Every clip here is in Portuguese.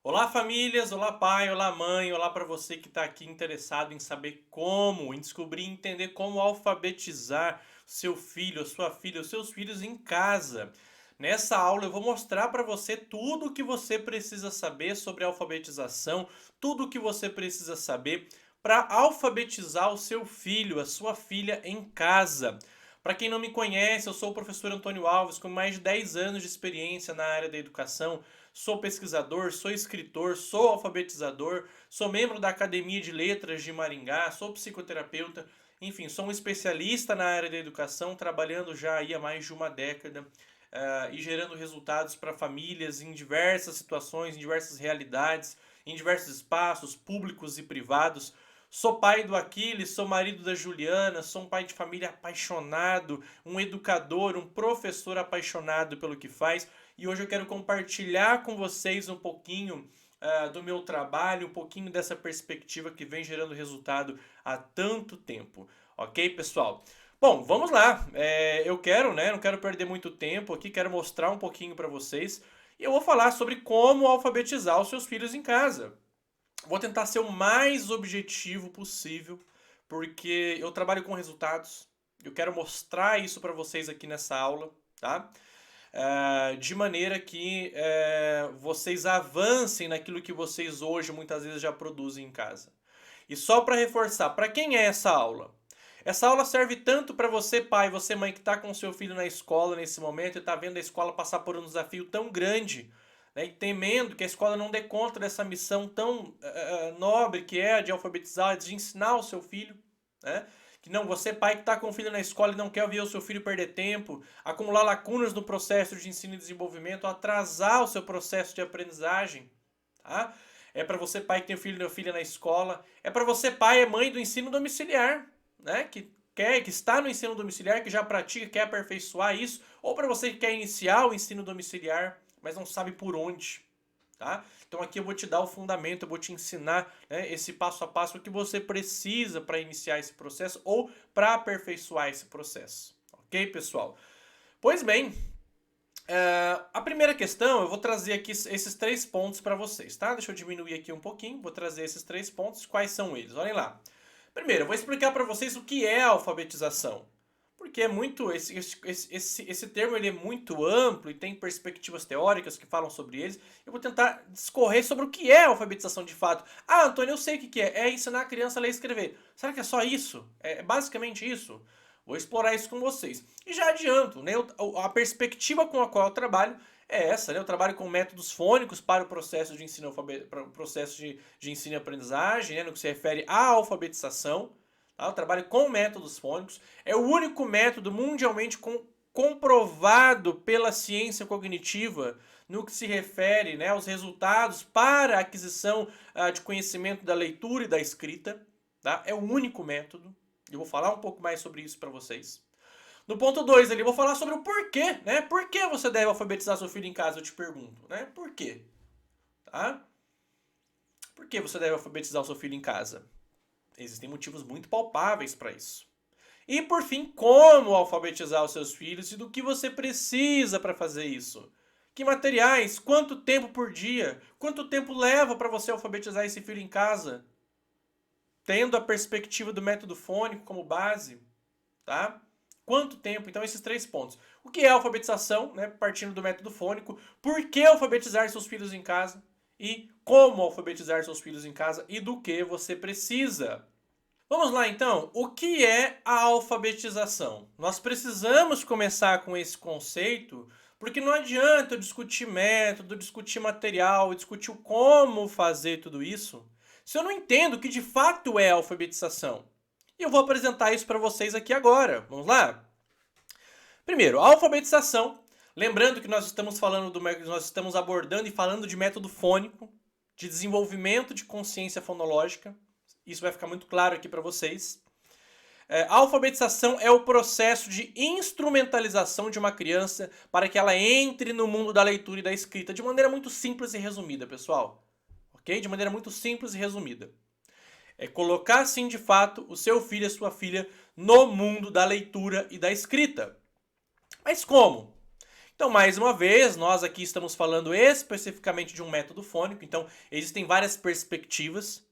Olá famílias, olá pai, olá mãe, olá para você que está aqui interessado em saber como, em descobrir e entender como alfabetizar seu filho, a sua filha, os seus filhos em casa. Nessa aula eu vou mostrar para você tudo o que você precisa saber sobre alfabetização, tudo o que você precisa saber para alfabetizar o seu filho, a sua filha em casa. Para quem não me conhece, eu sou o professor Antônio Alves, com mais de 10 anos de experiência na área da educação. Sou pesquisador, sou escritor, sou alfabetizador, sou membro da Academia de Letras de Maringá, sou psicoterapeuta, enfim, sou um especialista na área da educação, trabalhando já aí há mais de uma década e gerando resultados para famílias em diversas situações, em diversas realidades, em diversos espaços públicos e privados. Sou pai do Aquiles, sou marido da Juliana, sou um pai de família apaixonado, um educador, um professor apaixonado pelo que faz. E hoje eu quero compartilhar com vocês um pouquinho do meu trabalho, um pouquinho dessa perspectiva que vem gerando resultado há tanto tempo. Ok, pessoal? Bom, vamos lá. Eu quero, né? Não quero perder muito tempo aqui, quero mostrar um pouquinho para vocês. E eu vou falar sobre como alfabetizar os seus filhos em casa. Vou tentar ser o mais objetivo possível, porque eu trabalho com resultados. Eu quero mostrar isso para vocês aqui nessa aula, tá? De maneira que vocês avancem naquilo que vocês hoje muitas vezes já produzem em casa. E só para reforçar, para quem é essa aula? Essa aula serve tanto para você, pai, você, mãe, que está com seu filho na escola nesse momento e está vendo a escola passar por um desafio tão grande, né, e temendo que a escola não dê conta dessa missão tão nobre que é a de alfabetizar, de ensinar o seu filho, né? Que não, você, pai, que está com o filho na escola e não quer ver o seu filho perder tempo, acumular lacunas no processo de ensino e desenvolvimento, atrasar o seu processo de aprendizagem, tá? É para você, pai, que tem filho ou filha na escola. É para você, pai e mãe do ensino domiciliar, né? Que está no ensino domiciliar, que já pratica, quer aperfeiçoar isso. Ou para você que quer iniciar o ensino domiciliar, mas não sabe por onde, tá? Então aqui eu vou te dar o fundamento, eu vou te ensinar, né, esse passo a passo que você precisa para iniciar esse processo ou para aperfeiçoar esse processo. Ok, pessoal? Pois bem, a primeira questão, eu vou trazer aqui esses 3 pontos para vocês, tá? Deixa eu diminuir aqui um pouquinho, vou trazer esses 3 pontos. Quais são eles? Olhem lá. Primeiro, eu vou explicar para vocês o que é alfabetização. Porque é muito. Esse termo ele é muito amplo e tem perspectivas teóricas que falam sobre eles. Eu vou tentar discorrer sobre o que é alfabetização de fato. Ah, Antônio, eu sei o que é. É ensinar a criança a ler e escrever. Será que é só isso? É basicamente isso? Vou explorar isso com vocês. E já adianto, né? A perspectiva com a qual eu trabalho é essa, né? Eu trabalho com métodos fônicos para o processo de ensino, para o processo de ensino e aprendizagem, né? No que se refere à alfabetização. Tá? Eu trabalho com métodos fônicos. É o único método mundialmente comprovado pela ciência cognitiva no que se refere, né, aos resultados para a aquisição de conhecimento da leitura e da escrita. Tá? É o único método. Eu vou falar um pouco mais sobre isso para vocês. No ponto 2 ali, eu vou falar sobre o porquê, né? Por que você deve alfabetizar seu filho em casa, eu te pergunto, né? Por quê? Tá? Por que você deve alfabetizar o seu filho em casa? Existem motivos muito palpáveis para isso. E por fim, como alfabetizar os seus filhos e do que você precisa para fazer isso? Que materiais? Quanto tempo por dia? Quanto tempo leva para você alfabetizar esse filho em casa? Tendo a perspectiva do método fônico como base, tá? Quanto tempo? Então, esses 3 pontos. O que é alfabetização, né? Partindo do método fônico. Por que alfabetizar seus filhos em casa? E como alfabetizar seus filhos em casa e do que você precisa. Vamos lá então, o que é a alfabetização? Nós precisamos começar com esse conceito, porque não adianta eu discutir método, discutir material, discutir como fazer tudo isso, se eu não entendo o que de fato é a alfabetização. E eu vou apresentar isso para vocês aqui agora. Vamos lá? Primeiro, a alfabetização. Lembrando que nós estamos abordando e falando de método fônico, de desenvolvimento de consciência fonológica. Isso vai ficar muito claro aqui para vocês. A alfabetização é o processo de instrumentalização de uma criança para que ela entre no mundo da leitura e da escrita de maneira muito simples e resumida, pessoal. ok? De maneira muito simples e resumida. É colocar, sim, de fato, o seu filho e a sua filha no mundo da leitura e da escrita. Mas como? Então, mais uma vez, nós aqui estamos falando especificamente de um método fônico, então existem várias perspectivas.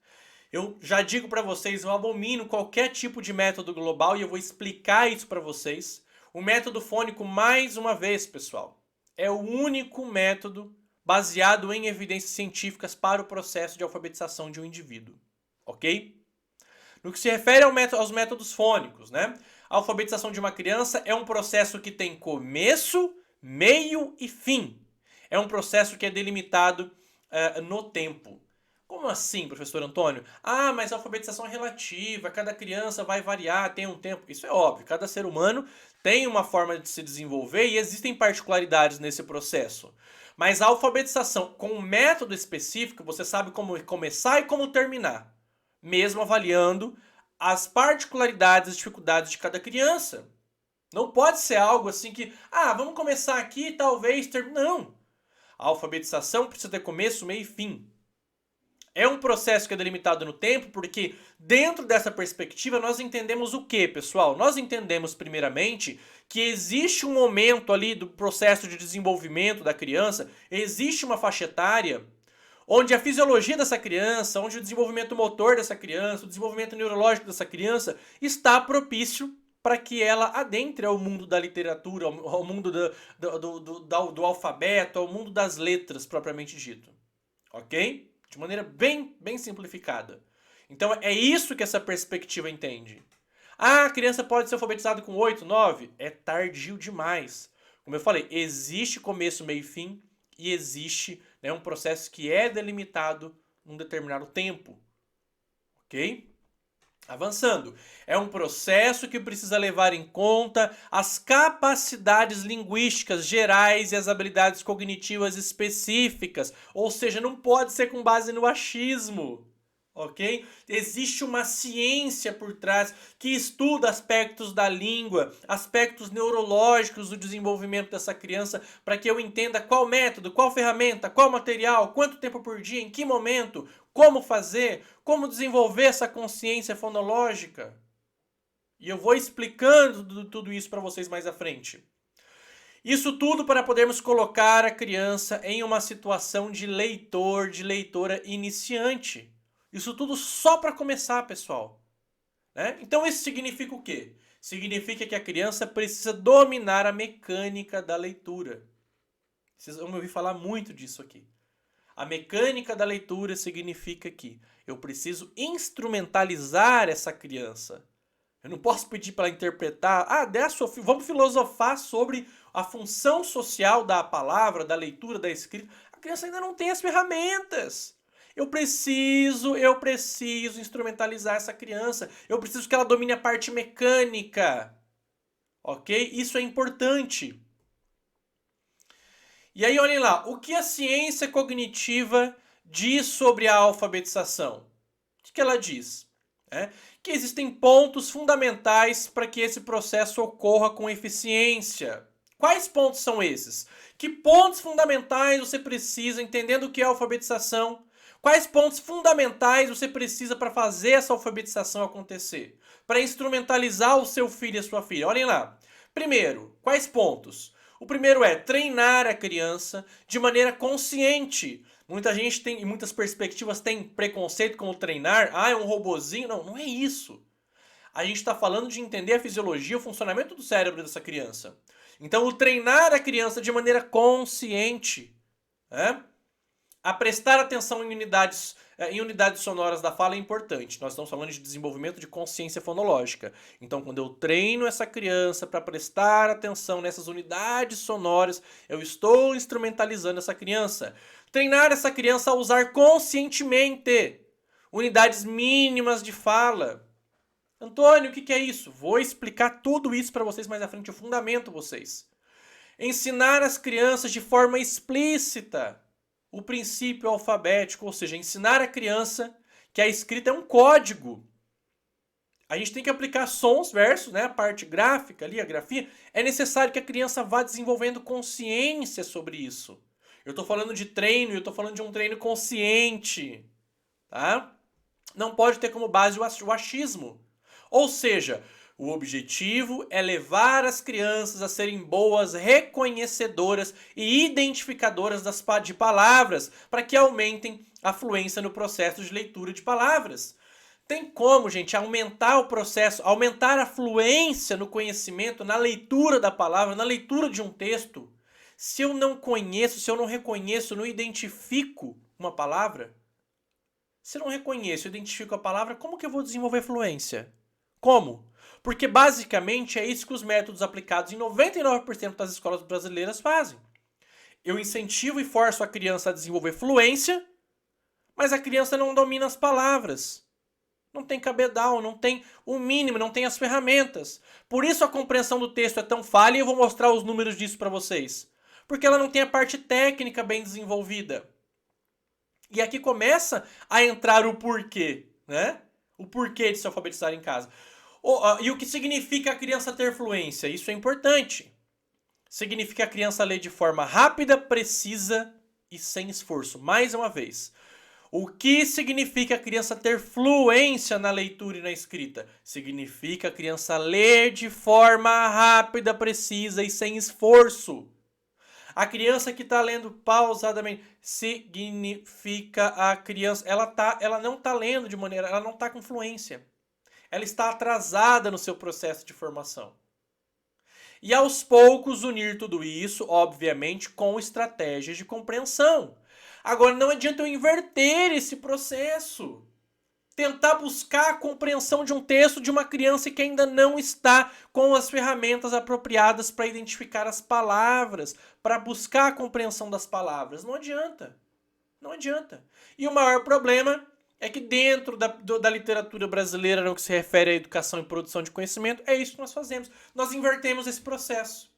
Eu já digo para vocês, eu abomino qualquer tipo de método global e eu vou explicar isso para vocês. O método fônico, mais uma vez, pessoal, é o único método baseado em evidências científicas para o processo de alfabetização de um indivíduo, ok? No que se refere aos métodos fônicos, né? A alfabetização de uma criança é um processo que tem começo, meio e fim. É um processo que é delimitado no tempo. Como assim, professor Antônio? Ah, mas a alfabetização é relativa, cada criança vai variar, tem um tempo. Isso é óbvio, cada ser humano tem uma forma de se desenvolver e existem particularidades nesse processo. Mas a alfabetização com um método específico, você sabe como começar e como terminar, mesmo avaliando as particularidades e dificuldades de cada criança. Não pode ser algo assim que, vamos começar aqui, talvez terminar. Não. A alfabetização precisa ter começo, meio e fim. É um processo que é delimitado no tempo, porque dentro dessa perspectiva nós entendemos o que, pessoal? Nós entendemos primeiramente que existe um momento ali do processo de desenvolvimento da criança, existe uma faixa etária onde a fisiologia dessa criança, onde o desenvolvimento motor dessa criança, o desenvolvimento neurológico dessa criança está propício para que ela adentre ao mundo da literatura, ao mundo do alfabeto, ao mundo das letras propriamente dito. Ok? De maneira bem simplificada. Então é isso que essa perspectiva entende. A criança pode ser alfabetizada com 8, 9? É tardio demais. Como eu falei, existe começo, meio e fim e existe, né, um processo que é delimitado num determinado tempo. Ok? Avançando. É um processo que precisa levar em conta as capacidades linguísticas gerais e as habilidades cognitivas específicas. Ou seja, não pode ser com base no achismo. Ok? Existe uma ciência por trás que estuda aspectos da língua, aspectos neurológicos do desenvolvimento dessa criança, para que eu entenda qual método, qual ferramenta, qual material, quanto tempo por dia, em que momento, como fazer, como desenvolver essa consciência fonológica. E eu vou explicando tudo isso para vocês mais à frente. Isso tudo para podermos colocar a criança em uma situação de leitor, de leitora iniciante. Isso tudo só para começar, pessoal. Né? Então isso significa o quê? Significa que a criança precisa dominar a mecânica da leitura. Vocês vão me ouvir falar muito disso aqui. A mecânica da leitura significa que eu preciso instrumentalizar essa criança. Eu não posso pedir para ela interpretar, vamos filosofar sobre a função social da palavra, da leitura, da escrita. A criança ainda não tem as ferramentas. Eu preciso instrumentalizar essa criança. Eu preciso que ela domine a parte mecânica. Ok? Isso é importante. E aí, olhem lá, o que a ciência cognitiva diz sobre a alfabetização? O que ela diz? Que existem pontos fundamentais para que esse processo ocorra com eficiência. Quais pontos são esses? Que pontos fundamentais você precisa, entendendo o que é alfabetização? Quais pontos fundamentais você precisa para fazer essa alfabetização acontecer? Para instrumentalizar o seu filho e a sua filha? Olhem lá. Primeiro, quais pontos? O primeiro é treinar a criança de maneira consciente. Muita gente tem, em muitas perspectivas, tem preconceito com o treinar. É um robozinho. Não, não é isso. A gente está falando de entender a fisiologia, o funcionamento do cérebro dessa criança. Então, o treinar a criança de maneira consciente, a prestar atenção em unidades sonoras da fala é importante. Nós estamos falando de desenvolvimento de consciência fonológica. Então, quando eu treino essa criança para prestar atenção nessas unidades sonoras, eu estou instrumentalizando essa criança. Treinar essa criança a usar conscientemente unidades mínimas de fala. Antônio, o que é isso? Vou explicar tudo isso para vocês mais à frente. Eu fundamento vocês. Ensinar as crianças de forma explícita o princípio alfabético, ou seja, ensinar a criança que a escrita é um código. A gente tem que aplicar sons, versos, a parte gráfica ali, a grafia. É necessário que a criança vá desenvolvendo consciência sobre isso. Eu estou falando de treino, eu estou falando de um treino consciente, tá? Não pode ter como base o achismo. Ou seja, o objetivo é levar as crianças a serem boas reconhecedoras e identificadoras de palavras, para que aumentem a fluência no processo de leitura de palavras. Tem como, gente, aumentar o processo, aumentar a fluência no conhecimento, na leitura da palavra, na leitura de um texto, se eu não conheço, se eu não reconheço, não identifico uma palavra? Se eu não reconheço, identifico a palavra, como que eu vou desenvolver fluência? Como? Porque basicamente é isso que os métodos aplicados em 99% das escolas brasileiras fazem. Eu incentivo e forço a criança a desenvolver fluência, mas a criança não domina as palavras. Não tem cabedal, não tem o mínimo, não tem as ferramentas. Por isso a compreensão do texto é tão falha e eu vou mostrar os números disso para vocês. Porque ela não tem a parte técnica bem desenvolvida. E aqui começa a entrar o porquê, né? O porquê de se alfabetizar em casa. E o que significa a criança ter fluência? Isso é importante. Significa a criança ler de forma rápida, precisa e sem esforço. Mais uma vez. O que significa a criança ter fluência na leitura e na escrita? Significa a criança ler de forma rápida, precisa e sem esforço. A criança que está lendo pausadamente significa a criança, ela não está lendo de maneira, ela não está com fluência. Ela está atrasada no seu processo de formação. E aos poucos unir tudo isso, obviamente, com estratégias de compreensão. Agora, não adianta eu inverter esse processo. Tentar buscar a compreensão de um texto de uma criança que ainda não está com as ferramentas apropriadas para identificar as palavras, para buscar a compreensão das palavras. Não adianta. Não adianta. E o maior problema é que dentro da literatura brasileira, no que se refere à educação e produção de conhecimento, é isso que nós fazemos. Nós invertemos esse processo.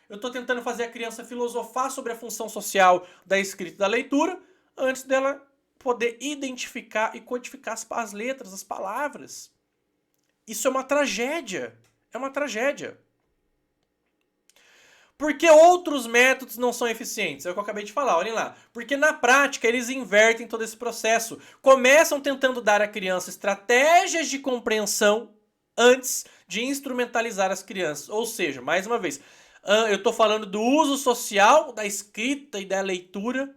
Eu estou tentando fazer a criança filosofar sobre a função social da escrita e da leitura antes dela poder identificar e codificar as letras, as palavras. Isso é uma tragédia. É uma tragédia. Por que outros métodos não são eficientes? É o que eu acabei de falar, olhem lá. Porque na prática eles invertem todo esse processo. Começam tentando dar à criança estratégias de compreensão antes de instrumentalizar as crianças. Ou seja, mais uma vez, eu estou falando do uso social da escrita e da leitura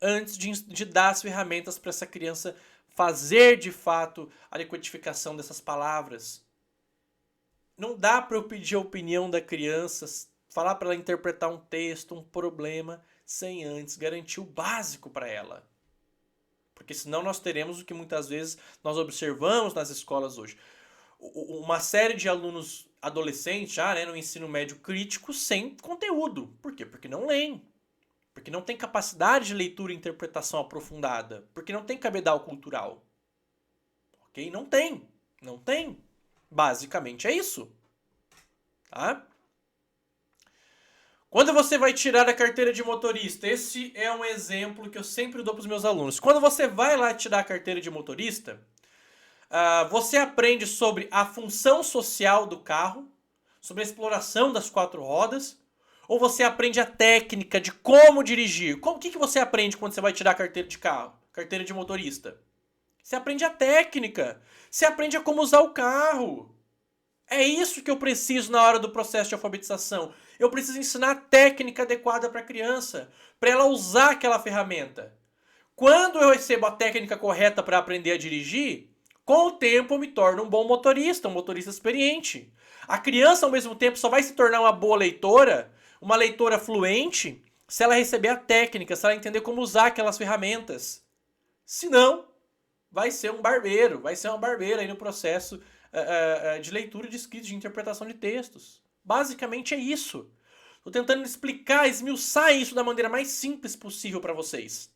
antes de dar as ferramentas para essa criança fazer de fato a decodificação dessas palavras. Não dá para eu pedir a opinião da criança, falar para ela interpretar um texto, um problema, sem antes garantir o básico para ela. Porque senão nós teremos o que muitas vezes nós observamos nas escolas hoje. Uma série de alunos adolescentes já, né, no ensino médio crítico sem conteúdo. Por quê? Porque não leem. Porque não tem capacidade de leitura e interpretação aprofundada. Porque não tem cabedal cultural. Ok? Não tem. Não tem. Basicamente é isso. Tá? Quando você vai tirar a carteira de motorista, esse é um exemplo que eu sempre dou para os meus alunos. Quando você vai lá tirar a carteira de motorista, você aprende sobre a função social do carro, sobre a exploração das quatro rodas, ou você aprende a técnica de como dirigir? O que você aprende quando você vai tirar a carteira de carro, carteira de motorista? Você aprende a técnica, você aprende a como usar o carro. É isso que eu preciso na hora do processo de alfabetização. Eu preciso ensinar a técnica adequada para a criança, para ela usar aquela ferramenta. Quando eu recebo a técnica correta para aprender a dirigir, com o tempo eu me torno um bom motorista, um motorista experiente. A criança, ao mesmo tempo, só vai se tornar uma boa leitora, uma leitora fluente, se ela receber a técnica, se ela entender como usar aquelas ferramentas. Se não, vai ser um barbeiro, vai ser uma barbeira aí no processo de leitura de escrita, de interpretação de textos. Basicamente é isso. Estou tentando explicar, esmiuçar isso da maneira mais simples possível para vocês.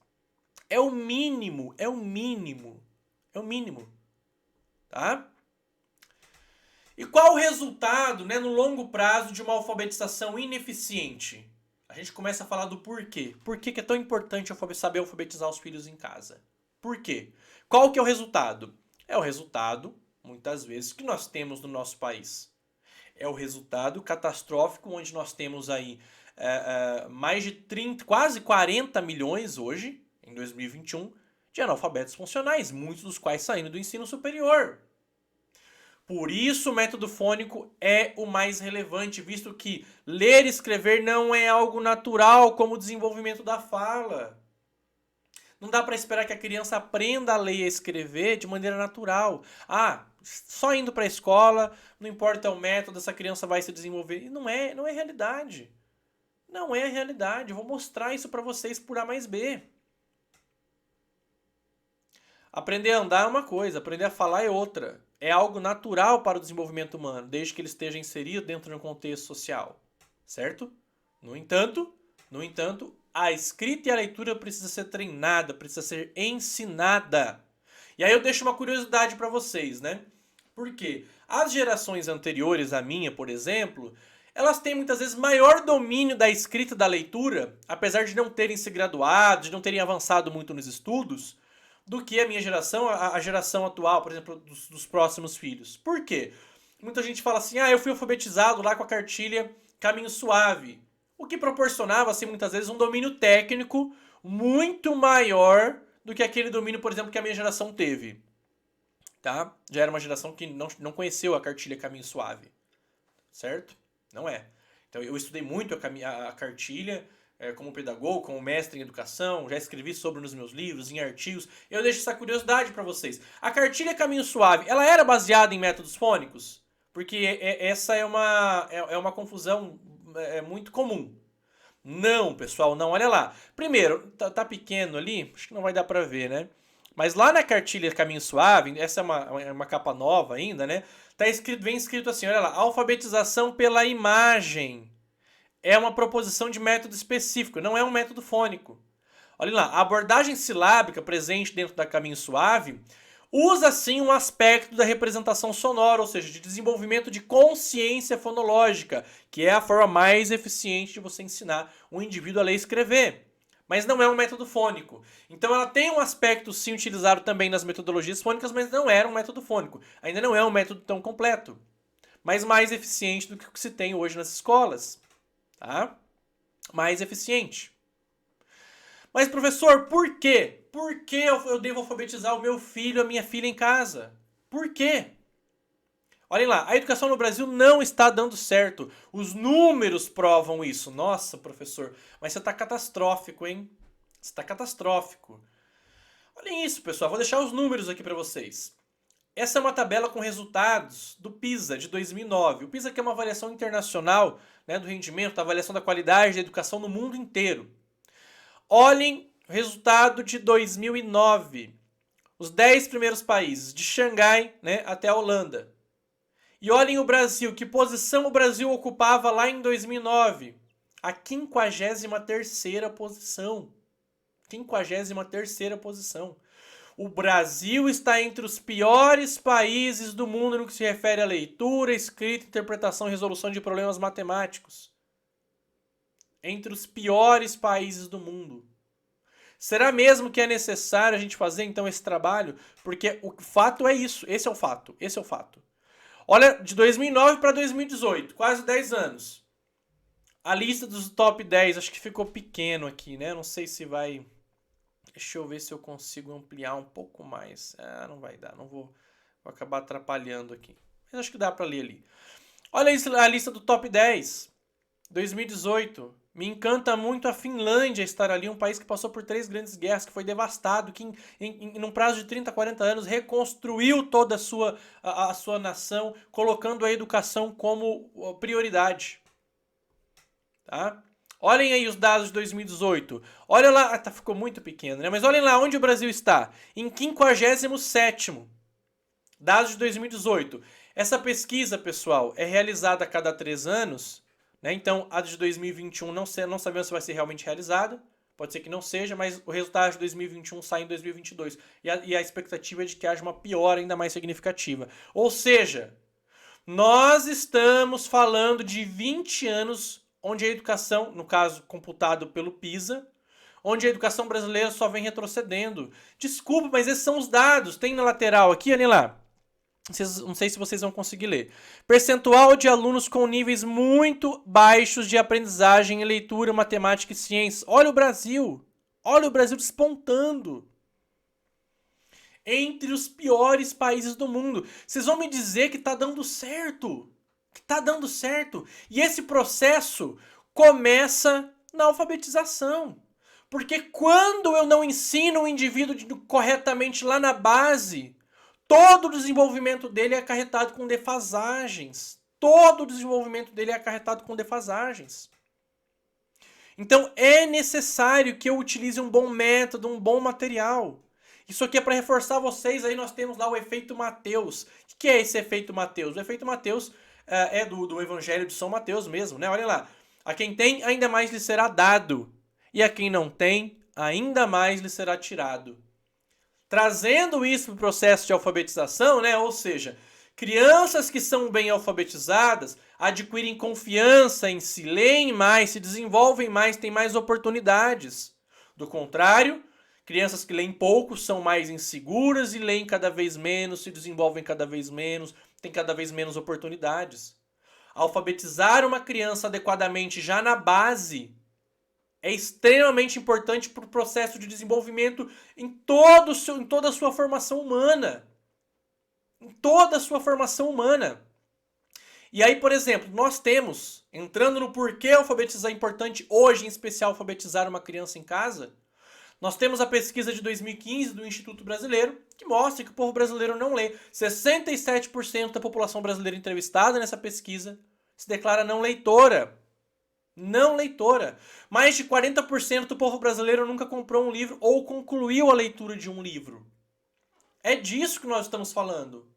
É o mínimo, é o mínimo, é o mínimo. Tá? E qual o resultado, né, no longo prazo de uma alfabetização ineficiente? A gente começa a falar do porquê. Por que é tão importante saber alfabetizar os filhos em casa? Por quê? Qual que é o resultado? É o resultado, muitas vezes, que nós temos no nosso país. É o resultado catastrófico onde nós temos aí mais de 30, quase 40 milhões hoje, em 2021, de analfabetos funcionais, muitos dos quais saindo do ensino superior. Por isso o método fônico é o mais relevante, visto que ler e escrever não é algo natural como o desenvolvimento da fala. Não dá para esperar que a criança aprenda a ler e a escrever de maneira natural. Só indo para a escola, não importa o método, essa criança vai se desenvolver. E não é realidade. Não é realidade. Eu vou mostrar isso para vocês por A mais B. Aprender a andar é uma coisa, aprender a falar é outra. É algo natural para o desenvolvimento humano, desde que ele esteja inserido dentro de um contexto social. Certo? No entanto, a escrita e a leitura precisa ser treinada, precisa ser ensinada. E aí eu deixo uma curiosidade para vocês, né? Por quê? As gerações anteriores à minha, por exemplo, elas têm muitas vezes maior domínio da escrita e da leitura, apesar de não terem se graduado, de não terem avançado muito nos estudos, do que a minha geração, a geração atual, por exemplo, dos próximos filhos. Por quê? Muita gente fala assim, eu fui alfabetizado lá com a cartilha Caminho Suave. O que proporcionava, assim, muitas vezes, um domínio técnico muito maior do que aquele domínio, por exemplo, que a minha geração teve. Tá? Já era uma geração que não conheceu a cartilha Caminho Suave. Certo? Não é. Então, eu estudei muito a cartilha como pedagogo, como mestre em educação, já escrevi sobre nos meus livros, em artigos. Eu deixo essa curiosidade para vocês. A cartilha Caminho Suave, ela era baseada em métodos fônicos? Porque essa é uma confusão muito comum. Não, pessoal, não. Olha lá. Primeiro, tá pequeno ali, acho que não vai dar para ver, né? Mas lá na cartilha Caminho Suave, essa é uma capa nova ainda, né? Vem escrito assim, olha lá, alfabetização pela imagem. É uma proposição de método específico, não é um método fônico. Olha lá, a abordagem silábica presente dentro da Caminho Suave usa sim um aspecto da representação sonora, ou seja, de desenvolvimento de consciência fonológica, que é a forma mais eficiente de você ensinar um indivíduo a ler e escrever. Mas não é um método fônico. Então ela tem um aspecto sim utilizado também nas metodologias fônicas, mas não era um método fônico. Ainda não é um método tão completo, mas mais eficiente do que o que se tem hoje nas escolas. Tá? Mais eficiente. Mas, professor, por quê? Por que eu devo alfabetizar o meu filho, a minha filha em casa? Por quê? Olhem lá, a educação no Brasil não está dando certo. Os números provam isso. Nossa, professor, mas você está catastrófico, hein? Você está catastrófico. Olhem isso, pessoal. Vou deixar os números aqui para vocês. Essa é uma tabela com resultados do PISA de 2009. O PISA que é uma avaliação internacional, né, do rendimento, da avaliação da qualidade da educação no mundo inteiro. Olhem o resultado de 2009. Os 10 primeiros países, de Xangai, né, até a Holanda. E olhem o Brasil, que posição o Brasil ocupava lá em 2009? A 53ª posição. 53ª posição. O Brasil está entre os piores países do mundo no que se refere à leitura, escrita, interpretação e resolução de problemas matemáticos. Entre os piores países do mundo. Será mesmo que é necessário a gente fazer então esse trabalho? Porque o fato é isso, esse é o fato. Olha, de 2009 para 2018, quase 10 anos. A lista dos top 10, acho que ficou pequeno aqui, né? Não sei se vai... Deixa eu ver se eu consigo ampliar um pouco mais. Não vai dar, vou acabar atrapalhando aqui. Mas acho que dá para ler ali. Olha a lista do top 10. 2018. Me encanta muito a Finlândia estar ali, um país que passou por 3 grandes guerras, que foi devastado, que num prazo de 30, 40 anos reconstruiu toda a sua nação, colocando a educação como prioridade. Tá? Olhem aí os dados de 2018. Olha lá, ficou muito pequeno, né? Mas olhem lá onde o Brasil está. Em 57º. Dados de 2018. Essa pesquisa, pessoal, é realizada a cada 3 anos. Né? Então, a de 2021 não sabemos se vai ser realmente realizada. Pode ser que não seja, mas o resultado de 2021 sai em 2022. E a expectativa é de que haja uma piora ainda mais significativa. Ou seja, nós estamos falando de 20 anos onde a educação, no caso computado pelo PISA, onde a educação brasileira só vem retrocedendo. Desculpa, mas esses são os dados. Tem na lateral aqui, olha lá. Não sei se vocês vão conseguir ler. Percentual de alunos com níveis muito baixos de aprendizagem em leitura, matemática e ciências. Olha o Brasil. Olha o Brasil despontando. Entre os piores países do mundo. Vocês vão me dizer que tá dando certo. Que tá dando certo. E esse processo começa na alfabetização. Porque quando eu não ensino o indivíduo corretamente lá na base, todo o desenvolvimento dele é acarretado com defasagens. Todo o desenvolvimento dele é acarretado com defasagens. Então é necessário que eu utilize um bom método, um bom material. Isso aqui é para reforçar vocês, aí nós temos lá o efeito Mateus. O que é esse efeito Mateus? O efeito Mateus é do Evangelho de São Mateus mesmo, né? Olha lá. A quem tem, ainda mais lhe será dado. E a quem não tem, ainda mais lhe será tirado. Trazendo isso para o processo de alfabetização, né? Ou seja, crianças que são bem alfabetizadas adquirem confiança em si, leem mais, se desenvolvem mais, têm mais oportunidades. Do contrário, crianças que leem pouco são mais inseguras e leem cada vez menos, se desenvolvem cada vez menos, têm cada vez menos oportunidades. Alfabetizar uma criança adequadamente já na base é extremamente importante para o processo de desenvolvimento em toda a sua formação humana. Em toda a sua formação humana. E aí, por exemplo, nós temos, entrando no porquê alfabetizar é importante hoje, em especial alfabetizar uma criança em casa, nós temos a pesquisa de 2015 do Instituto Brasileiro, que mostra que o povo brasileiro não lê. 67% da população brasileira entrevistada nessa pesquisa se declara não leitora. Não leitora. Mais de 40% do povo brasileiro nunca comprou um livro ou concluiu a leitura de um livro. É disso que nós estamos falando.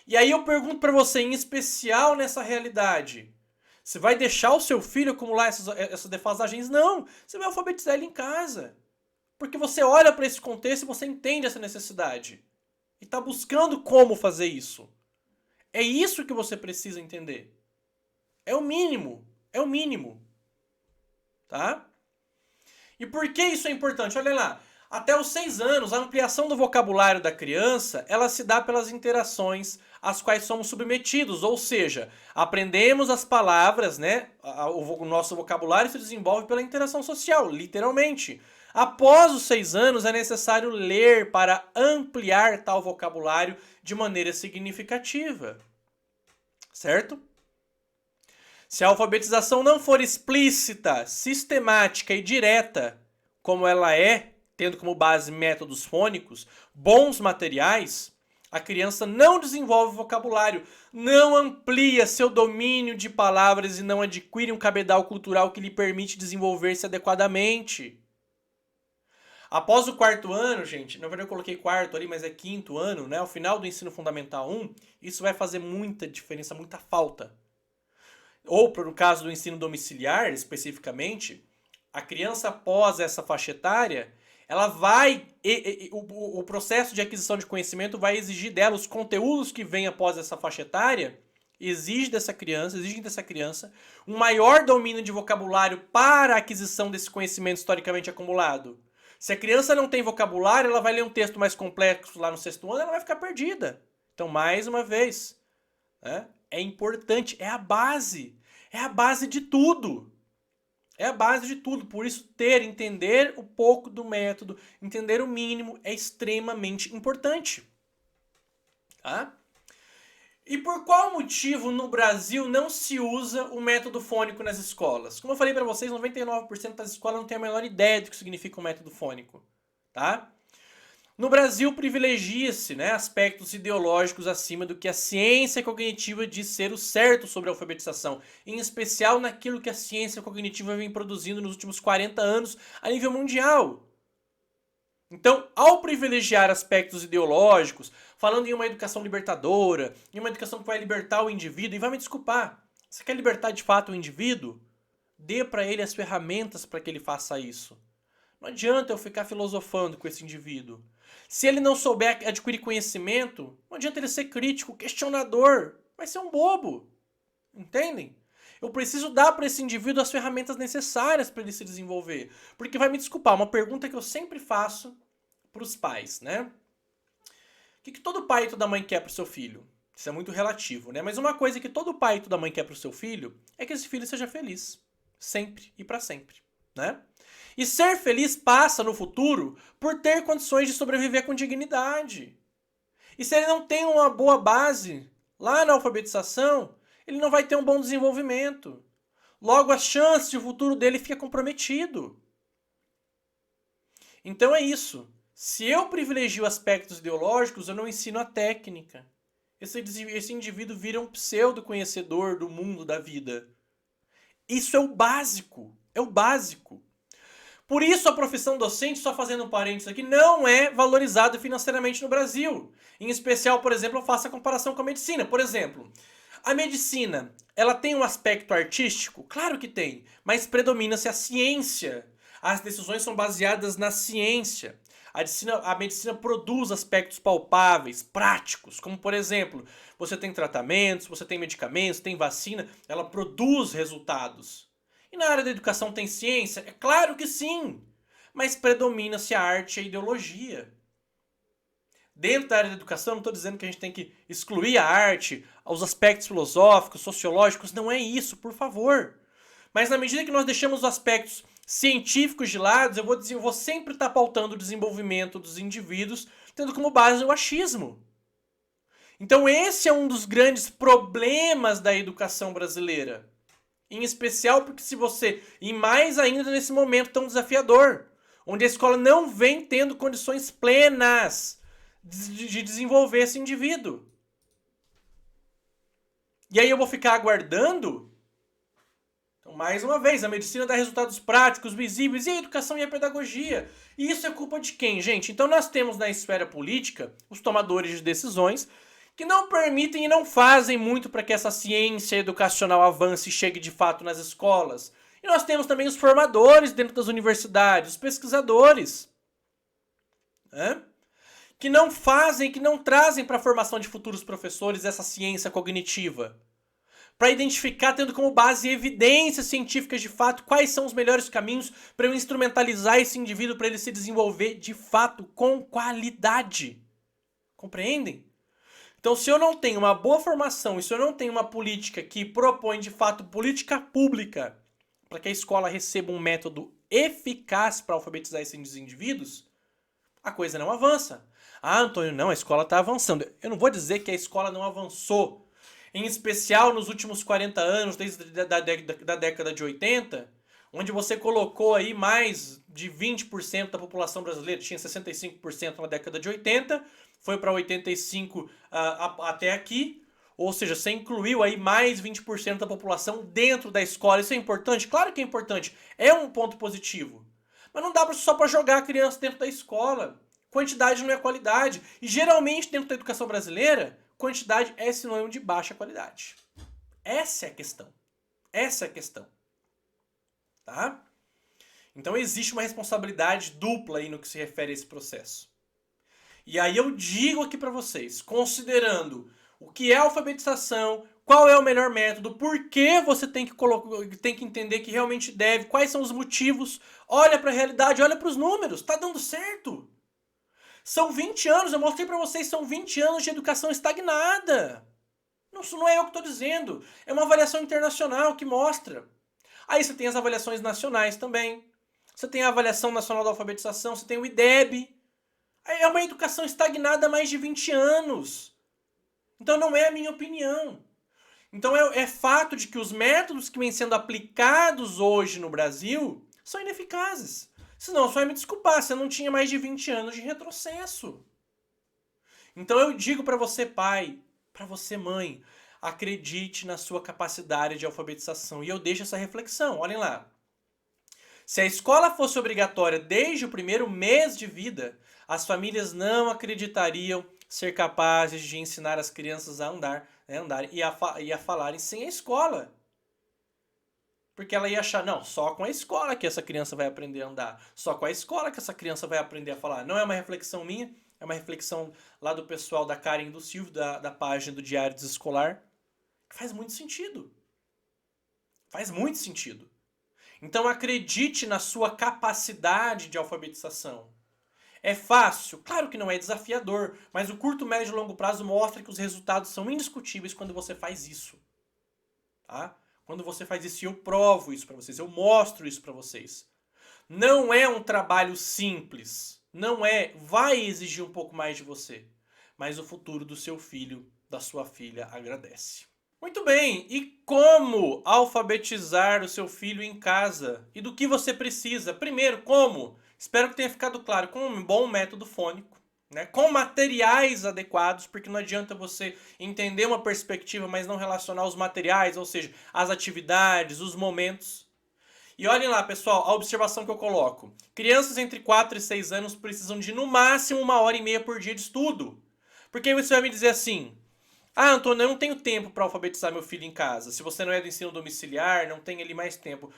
E aí eu pergunto para você, em especial nessa realidade, você vai deixar o seu filho acumular essas defasagens? Não, você vai alfabetizar ele em casa. Porque você olha para esse contexto e você entende essa necessidade. E está buscando como fazer isso. É isso que você precisa entender. É o mínimo. É o mínimo. Tá? E por que isso é importante? Olha lá. Até os 6 anos, a ampliação do vocabulário da criança, ela se dá pelas interações às quais somos submetidos. Ou seja, aprendemos as palavras, né? O nosso vocabulário se desenvolve pela interação social, literalmente. Após os 6 anos, é necessário ler para ampliar tal vocabulário de maneira significativa. Certo? Se a alfabetização não for explícita, sistemática e direta, como ela é, tendo como base métodos fônicos, bons materiais, a criança não desenvolve vocabulário, não amplia seu domínio de palavras e não adquire um cabedal cultural que lhe permite desenvolver-se adequadamente. Após o 4º ano, gente, na verdade eu coloquei 4º ali, mas é 5º ano, né? Ao final do ensino fundamental 1, isso vai fazer muita diferença, muita falta. Ou, no caso do ensino domiciliar, especificamente, a criança após essa faixa etária, ela vai, o processo de aquisição de conhecimento vai exigir dela, os conteúdos que vêm após essa faixa etária, exigem dessa criança um maior domínio de vocabulário para a aquisição desse conhecimento historicamente acumulado. Se a criança não tem vocabulário, ela vai ler um texto mais complexo lá no 6º ano, ela vai ficar perdida. Então, mais uma vez, né, é importante, é a base de tudo. É a base de tudo. Por isso, entender um pouco do método, entender o mínimo é extremamente importante. Tá? E por qual motivo no Brasil não se usa o método fônico nas escolas? Como eu falei para vocês, 99% das escolas não tem a menor ideia do que significa o método fônico. Tá? No Brasil, privilegia-se, né, aspectos ideológicos acima do que a ciência cognitiva diz ser o certo sobre a alfabetização, em especial naquilo que a ciência cognitiva vem produzindo nos últimos 40 anos a nível mundial. Então, ao privilegiar aspectos ideológicos, falando em uma educação libertadora, em uma educação que vai libertar o indivíduo, e vai me desculpar, você quer libertar de fato o indivíduo? Dê para ele as ferramentas para que ele faça isso. Não adianta eu ficar filosofando com esse indivíduo. Se ele não souber adquirir conhecimento, não adianta ele ser crítico, questionador. Vai ser um bobo. Entendem? Eu preciso dar para esse indivíduo as ferramentas necessárias para ele se desenvolver. Porque vai me desculpar, uma pergunta que eu sempre faço para os pais, né? O que todo pai e toda mãe quer para o seu filho? Isso é muito relativo, né? Mas uma coisa que todo pai e toda mãe quer pro seu filho é que esse filho seja feliz. Sempre e para sempre, né? E ser feliz passa no futuro por ter condições de sobreviver com dignidade. E se ele não tem uma boa base lá na alfabetização, ele não vai ter um bom desenvolvimento. Logo, as chances de o futuro dele fica comprometido. Então é isso. Se eu privilegio aspectos ideológicos, eu não ensino a técnica. Esse indivíduo vira um pseudo-conhecedor do mundo da vida. Isso é o básico. É o básico. Por isso a profissão docente, só fazendo um parênteses aqui, não é valorizada financeiramente no Brasil. Em especial, por exemplo, eu faço a comparação com a medicina. Por exemplo, a medicina, ela tem um aspecto artístico? Claro que tem, mas predomina-se a ciência. As decisões são baseadas na ciência. A medicina produz aspectos palpáveis, práticos, como por exemplo, você tem tratamentos, você tem medicamentos, tem vacina, ela produz resultados. E na área da educação tem ciência? É claro que sim, mas predomina-se a arte e a ideologia. Dentro da área da educação, não estou dizendo que a gente tem que excluir a arte, os aspectos filosóficos, sociológicos, não é isso, por favor. Mas na medida que nós deixamos os aspectos científicos de lado, eu vou sempre estar pautando o desenvolvimento dos indivíduos, tendo como base o achismo. Então esse é um dos grandes problemas da educação brasileira. Em especial porque se você, e mais ainda nesse momento tão desafiador, onde a escola não vem tendo condições plenas de desenvolver esse indivíduo. E aí eu vou ficar aguardando? Então, mais uma vez, a medicina dá resultados práticos, visíveis, e a educação e a pedagogia. E isso é culpa de quem, gente? Então nós temos na esfera política os tomadores de decisões que não permitem e não fazem muito para que essa ciência educacional avance e chegue de fato nas escolas. E nós temos também os formadores dentro das universidades, os pesquisadores, né? Que não fazem, que não trazem para a formação de futuros professores essa ciência cognitiva. Para identificar, tendo como base evidências científicas de fato, quais são os melhores caminhos para eu instrumentalizar esse indivíduo para ele se desenvolver de fato com qualidade. Compreendem? Então, se eu não tenho uma boa formação e se eu não tenho uma política que propõe, de fato, política pública para que a escola receba um método eficaz para alfabetizar esses indivíduos, a coisa não avança. Ah, Antônio, não, a escola está avançando. Eu não vou dizer que a escola não avançou. Em especial nos últimos 40 anos, desde da década de 80, onde você colocou aí mais de 20% da população brasileira, tinha 65% na década de 80, foi para 85% até aqui, ou seja, você incluiu aí mais 20% da população dentro da escola. Isso é importante? Claro que é importante, é um ponto positivo. Mas não dá só para jogar a criança dentro da escola. Quantidade não é qualidade. E geralmente dentro da educação brasileira, quantidade é sinônimo de baixa qualidade. Essa é a questão. Essa é a questão. Tá? Então existe uma responsabilidade dupla aí no que se refere a esse processo. E aí eu digo aqui para vocês, considerando o que é alfabetização, qual é o melhor método, por que você tem que entender que realmente deve, quais são os motivos, olha para a realidade, olha para os números, tá dando certo. São 20 anos, eu mostrei para vocês, são 20 anos de educação estagnada. Isso não é eu que estou dizendo, é uma avaliação internacional que mostra. Aí você tem as avaliações nacionais também. Você tem a avaliação nacional da alfabetização, você tem o IDEB. É uma educação estagnada há mais de 20 anos. Então não é a minha opinião. Então é fato de que os métodos que vêm sendo aplicados hoje no Brasil são ineficazes. Senão, só vai me desculpar, você não tinha mais de 20 anos de retrocesso. Então eu digo para você, pai, para você, mãe, acredite na sua capacidade de alfabetização. E eu deixo essa reflexão, olhem lá. Se a escola fosse obrigatória desde o primeiro mês de vida, as famílias não acreditariam ser capazes de ensinar as crianças a andar, e a falarem sem a escola. Porque ela ia achar, não, só com a escola que essa criança vai aprender a andar. Só com a escola que essa criança vai aprender a falar. Não é uma reflexão minha, é uma reflexão lá do pessoal da Karen e do Silvio, da página do Diário Desescolar. Faz muito sentido. Faz muito sentido. Então acredite na sua capacidade de alfabetização. É fácil? Claro que não é, desafiador, mas o curto, médio e longo prazo mostra que os resultados são indiscutíveis quando você faz isso, tá? Quando você faz isso, eu provo isso para vocês, eu mostro isso para vocês. Não é um trabalho simples, não é, vai exigir um pouco mais de você, mas o futuro do seu filho, da sua filha agradece. Muito bem, e como alfabetizar o seu filho em casa? E do que você precisa? Primeiro, como? Espero que tenha ficado claro, com um bom método fônico, né? Com materiais adequados, porque não adianta você entender uma perspectiva, mas não relacionar os materiais, ou seja, as atividades, os momentos. E olhem lá, pessoal, a observação que eu coloco. Crianças entre 4 e 6 anos precisam de no máximo 1h30 por dia de estudo. Porque aí você vai me dizer assim: ah, Antônio, eu não tenho tempo para alfabetizar meu filho em casa. Se você não é do ensino domiciliar, não tem ali mais tempo.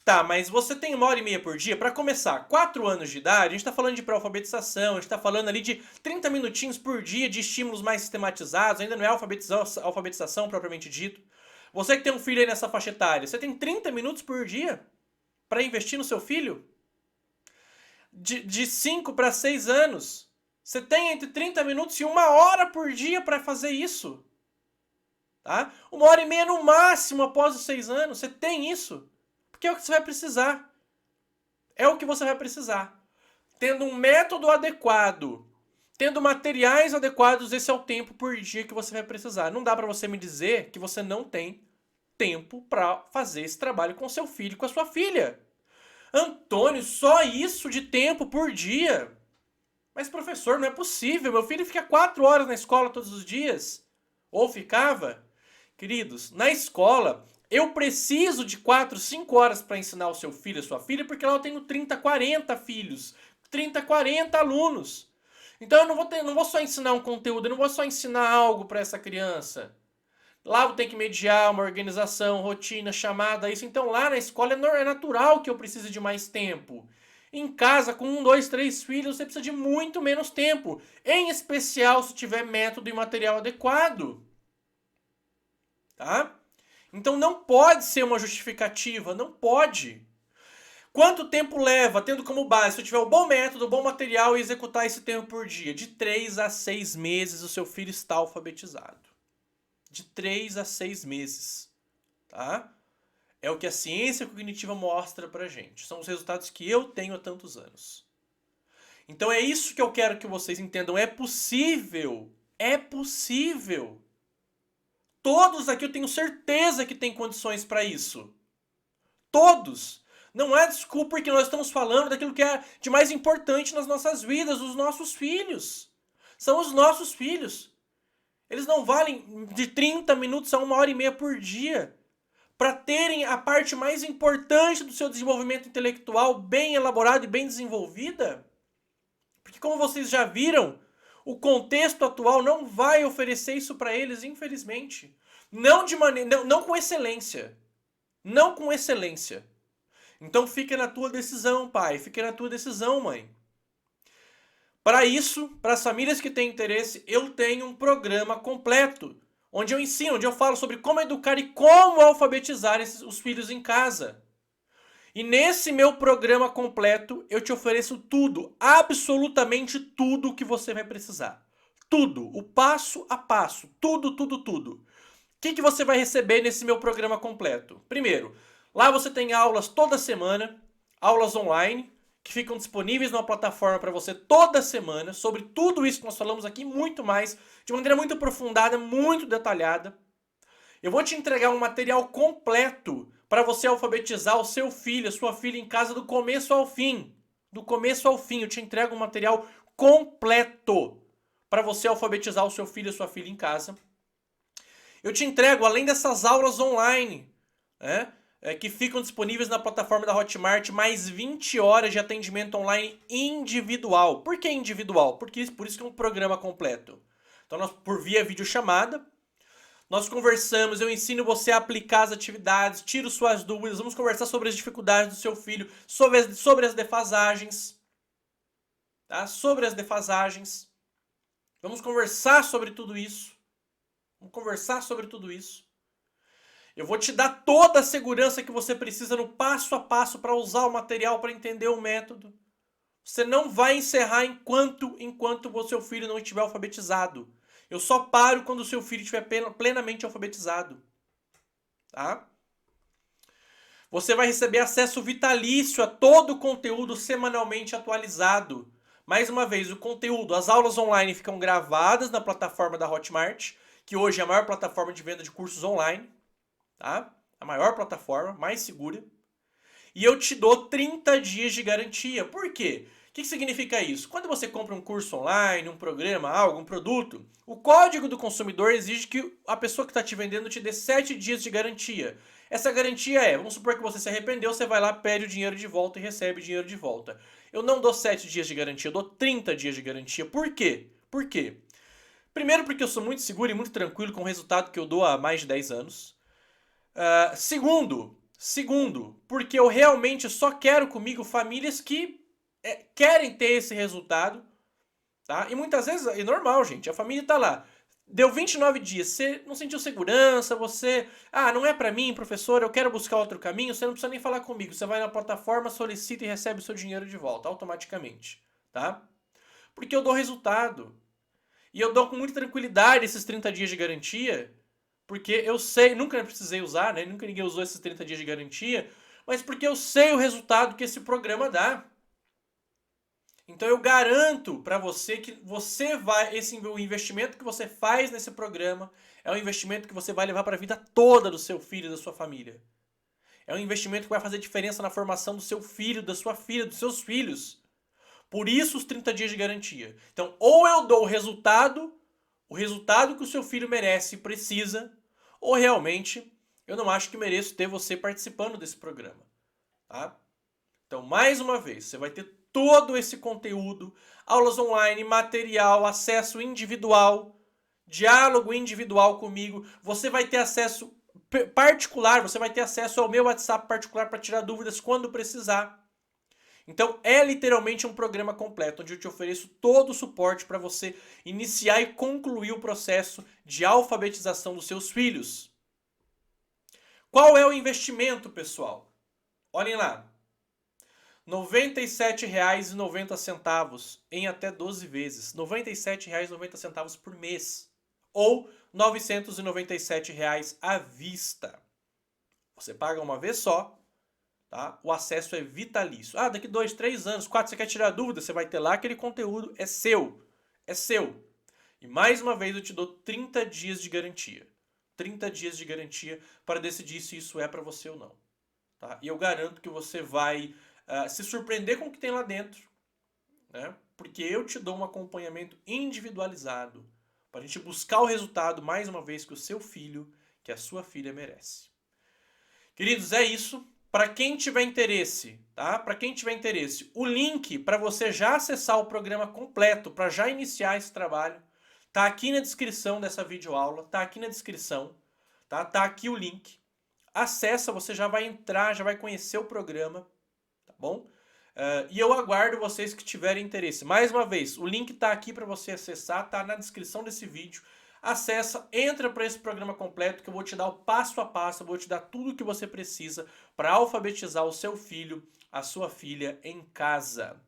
Tá, mas você tem 1h30 por dia? Para começar, 4 anos de idade, a gente está falando de pré-alfabetização, a gente está falando ali de 30 minutinhos por dia de estímulos mais sistematizados, ainda não é alfabetização propriamente dito. Você que tem um filho aí nessa faixa etária, você tem 30 minutos por dia para investir no seu filho? De 5 para 6 anos. Você tem entre 30 minutos e 1 hora por dia para fazer isso. Tá? 1h30 no máximo após os 6 anos. Você tem isso. Porque é o que você vai precisar. É o que você vai precisar. Tendo um método adequado, tendo materiais adequados, esse é o tempo por dia que você vai precisar. Não dá para você me dizer que você não tem tempo para fazer esse trabalho com seu filho e com a sua filha. Antônio, só isso de tempo por dia? Mas professor, não é possível. Meu filho fica 4 horas na escola todos os dias. Ou ficava? Queridos, na escola, eu preciso de 4, 5 horas para ensinar o seu filho, a sua filha, porque lá eu tenho 30, 40 filhos, 30, 40 alunos. Então eu não vou só ensinar um conteúdo, eu não vou só ensinar algo para essa criança. Lá eu tenho que mediar uma organização, rotina, chamada, isso. Então lá na escola é natural que eu precise de mais tempo. Em casa, com 1, 2, 3 filhos, você precisa de muito menos tempo. Em especial se tiver método e material adequado. Tá? Então não pode ser uma justificativa, não pode. Quanto tempo leva, tendo como base, se eu tiver o bom método, o bom material e executar esse tempo por dia? De 3 a 6 meses o seu filho está alfabetizado. De 3 a 6 meses. Tá? É o que a ciência cognitiva mostra pra gente. São os resultados que eu tenho há tantos anos. Então é isso que eu quero que vocês entendam. É possível. É possível. Todos aqui eu tenho certeza que têm condições para isso. Todos. Não é desculpa porque nós estamos falando daquilo que é de mais importante nas nossas vidas, os nossos filhos. São os nossos filhos. Eles não valem de 30 minutos a 1h30 por dia para terem a parte mais importante do seu desenvolvimento intelectual bem elaborada e bem desenvolvida. Porque como vocês já viram, o contexto atual não vai oferecer isso para eles, infelizmente. Não com excelência. Não com excelência. Então fica na tua decisão, pai. Fica na tua decisão, mãe. Para isso, para as famílias que têm interesse, eu tenho um programa completo, onde eu ensino, onde eu falo sobre como educar e como alfabetizar os filhos em casa. E nesse meu programa completo, eu te ofereço tudo, absolutamente tudo o que você vai precisar. Tudo, o passo a passo, tudo, tudo, tudo. O que você vai receber nesse meu programa completo? Primeiro, lá você tem aulas toda semana, aulas online, que ficam disponíveis numa plataforma para você toda semana, sobre tudo isso que nós falamos aqui, muito mais, de maneira muito aprofundada, muito detalhada. Eu vou te entregar um material completo para você alfabetizar o seu filho, a sua filha em casa do começo ao fim. Do começo ao fim, eu te entrego um material completo para você alfabetizar o seu filho, a sua filha em casa. Eu te entrego, além dessas aulas online, né, que ficam disponíveis na plataforma da Hotmart, mais 20 horas de atendimento online individual. Por que individual? Por isso que é um programa completo. Então, nós, por via videochamada, nós conversamos, eu ensino você a aplicar as atividades, tiro suas dúvidas, vamos conversar sobre as dificuldades do seu filho, sobre as defasagens. Tá? Sobre as defasagens. Vamos conversar sobre tudo isso. Vamos conversar sobre tudo isso. Eu vou te dar toda a segurança que você precisa no passo a passo para usar o material, para entender o método. Você não vai encerrar enquanto o seu filho não estiver alfabetizado. Eu só paro quando o seu filho estiver plenamente alfabetizado. Tá? Você vai receber acesso vitalício a todo o conteúdo semanalmente atualizado. Mais uma vez, o conteúdo, as aulas online ficam gravadas na plataforma da Hotmart, que hoje é a maior plataforma de venda de cursos online. Tá? A maior plataforma, mais segura. E eu te dou 30 dias de garantia. Por quê? O que significa isso? Quando você compra um curso online, um programa, algo, um produto, o código do consumidor exige que a pessoa que está te vendendo te dê 7 dias de garantia. Essa garantia é, vamos supor que você se arrependeu, você vai lá, pede o dinheiro de volta e recebe o dinheiro de volta. Eu não dou 7 dias de garantia, eu dou 30 dias de garantia. Por quê? Por quê? Primeiro porque eu sou muito seguro e muito tranquilo com o resultado que eu dou há mais de 10 anos. Segundo, porque eu realmente só quero comigo famílias que querem ter esse resultado, tá? E muitas vezes é normal, gente, a família tá lá, deu 29 dias, você não sentiu segurança, você, não é pra mim, professor, eu quero buscar outro caminho, você não precisa nem falar comigo, você vai na plataforma, solicita e recebe o seu dinheiro de volta, automaticamente, tá? Porque eu dou resultado, e eu dou com muita tranquilidade esses 30 dias de garantia, porque eu sei, nunca precisei usar, né? Nunca ninguém usou esses 30 dias de garantia, mas porque eu sei o resultado que esse programa dá. Então eu garanto para você que o investimento que você faz nesse programa é um investimento que você vai levar para a vida toda do seu filho e da sua família. É um investimento que vai fazer diferença na formação do seu filho, da sua filha, dos seus filhos. Por isso os 30 dias de garantia. Então, ou eu dou o resultado que o seu filho merece e precisa, ou realmente eu não acho que mereço ter você participando desse programa. Tá? Então, mais uma vez, você vai ter todo esse conteúdo, aulas online, material, acesso individual, diálogo individual comigo. Você vai ter acesso particular, você vai ter acesso ao meu WhatsApp particular para tirar dúvidas quando precisar. Então, é literalmente um programa completo, onde eu te ofereço todo o suporte para você iniciar e concluir o processo de alfabetização dos seus filhos. Qual é o investimento, pessoal? Olhem lá. R$ 97,90 em até 12 vezes. R$ 97,90 por mês. Ou R$ 997 à vista. Você paga uma vez só. Tá? O acesso é vitalício. Daqui 2, 3 anos, 4, você quer tirar dúvida? Você vai ter lá aquele conteúdo, é seu. É seu. E mais uma vez eu te dou 30 dias de garantia. 30 dias de garantia para decidir se isso é para você ou não. Tá? E eu garanto que você vai se surpreender com o que tem lá dentro. Né? Porque eu te dou um acompanhamento individualizado para a gente buscar o resultado, mais uma vez, que o seu filho, que a sua filha merece. Queridos, é isso. Para quem tiver interesse, tá? Para quem tiver interesse, o link para você já acessar o programa completo, para já iniciar esse trabalho, tá aqui na descrição dessa videoaula, tá aqui na descrição, tá? Tá aqui o link. Acessa, você já vai entrar, já vai conhecer o programa, tá bom? E eu aguardo vocês que tiverem interesse. Mais uma vez, o link tá aqui para você acessar, tá na descrição desse vídeo. Acessa, entra para esse programa completo que eu vou te dar o passo a passo, eu vou te dar tudo o que você precisa para alfabetizar o seu filho, a sua filha em casa.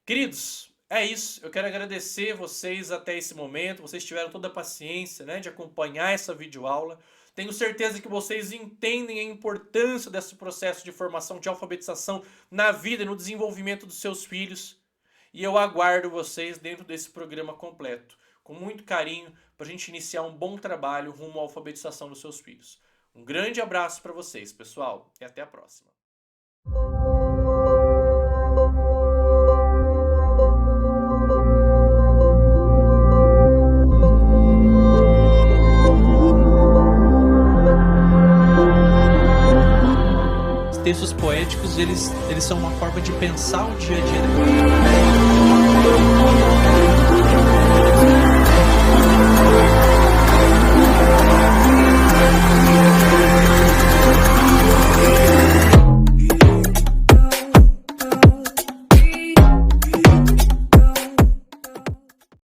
Queridos, é isso. Eu quero agradecer vocês até esse momento. Vocês tiveram toda a paciência, né, de acompanhar essa videoaula. Tenho certeza que vocês entendem a importância desse processo de formação, de alfabetização na vida e no desenvolvimento dos seus filhos. E eu aguardo vocês dentro desse programa completo, com muito carinho, para a gente iniciar um bom trabalho rumo à alfabetização dos seus filhos. Um grande abraço para vocês, pessoal, e até a próxima. Os textos poéticos, eles são uma forma de pensar o dia a dia.